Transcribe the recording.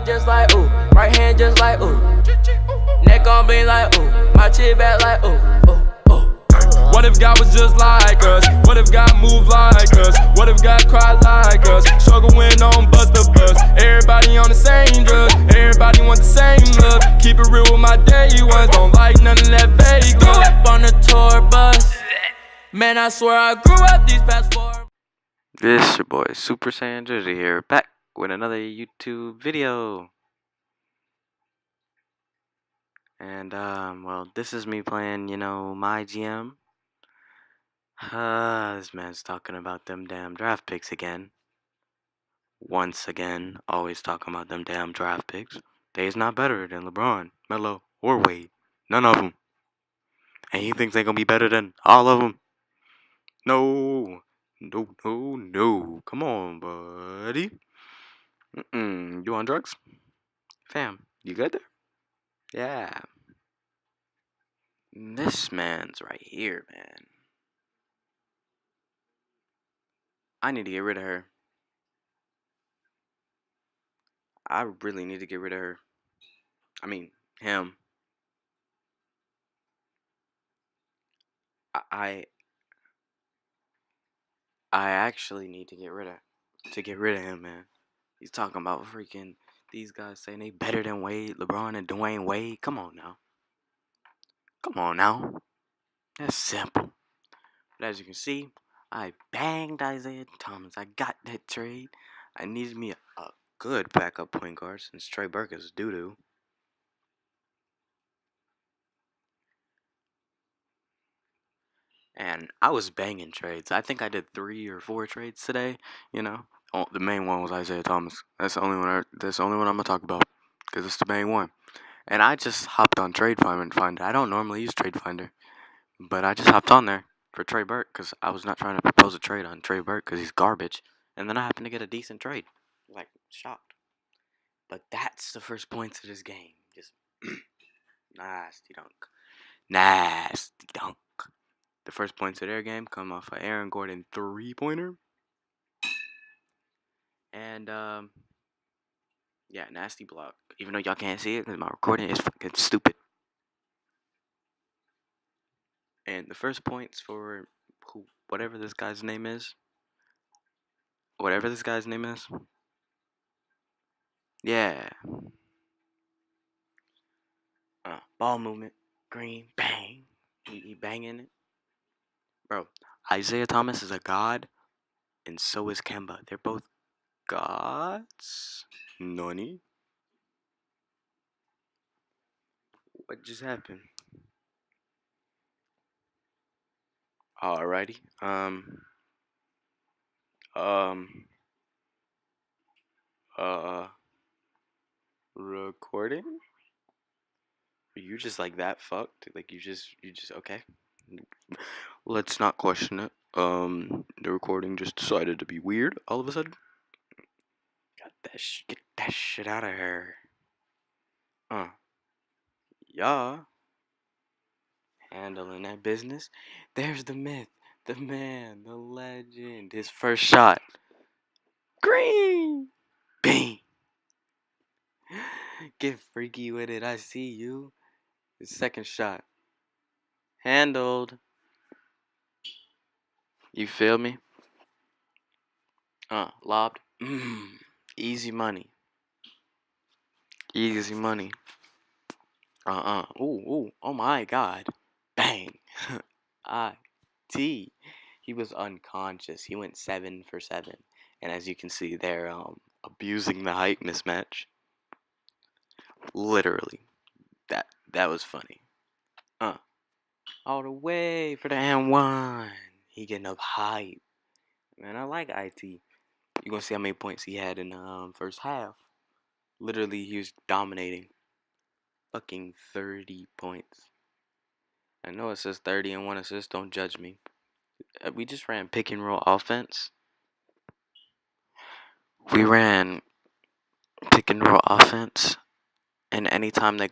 hand just like ooh, right hand just like ooh. Neck on bling like ooh, my chin back like ooh, ooh, ooh. What if God was just like us? What if God moved like us? What if God cried like us? Struggle when on bust the bus. Everybody on the same drugs. Everybody want the same love. Keep it real with my day ones. Don't like none of that fake Grew love. up on the tour bus. Man, I swear I grew up these past 4. This your boy Super Saiyan Jersey here, back with another YouTube video. And well, this is me playing, my GM. This man's talking about them damn draft picks again. Once again, always talking about them damn draft picks. They's not better than LeBron, Melo, or Wade. None of them. And he thinks they're gonna be better than all of them. No. No. Come on, buddy. You on drugs? Fam, you good there? Yeah. This man's right here, man. I need to get rid of her. I really need to get rid of her. I mean, him. I actually need to get rid of him, man. He's talking about freaking these guys saying they better than Wade, LeBron, and Dwayne Wade. Come on now. That's simple. But as you can see, I banged Isaiah Thomas. I got that trade. I needed me a good backup point guard since Trey Burke is doo-doo. And I was banging trades. I think I did 3 or 4 trades today. The main one was Isaiah Thomas. That's the only one. That's the only one I'm gonna talk about because it's the main one. And I just hopped on Trade Finder. I don't normally use Trade Finder, but I just hopped on there for Trey Burke because I was not trying to propose a trade on Trey Burke because he's garbage. And then I happened to get a decent trade. Like, shocked. But that's the first points of this game. Just nasty dunk. The first points of their game come off a Aaron Gordon 3-pointer. And, yeah, nasty block. Even though y'all can't see it because my recording is fucking stupid. And the first points for whatever this guy's name is. Yeah. Ball movement. Green. Bang. He banging it. Bro, Isaiah Thomas is a god. And so is Kemba. They're both gods. Nani? What just happened? Alrighty. Recording? Are you just like that fucked? Like you just okay. Let's not question it. The recording just decided to be weird all of a sudden. Get that shit out of here. Yeah. Handling that business. There's the myth, the man, the legend. His first shot. Green. Bang. Get freaky with it. I see you. His second shot. Handled. You feel me? Lobbed. Easy money. Ooh. Oh my God. Bang. IT. He was unconscious. He went 7 for 7. And as you can see, they're abusing the height mismatch. Literally. That was funny. All the way for the and 1. He getting up hype. Man, I like IT. You gonna see how many points he had in the first half. Literally, he was dominating. Fucking 30 points. I know it says 30 and 1 assist. Don't judge me. We just ran pick and roll offense. And anytime they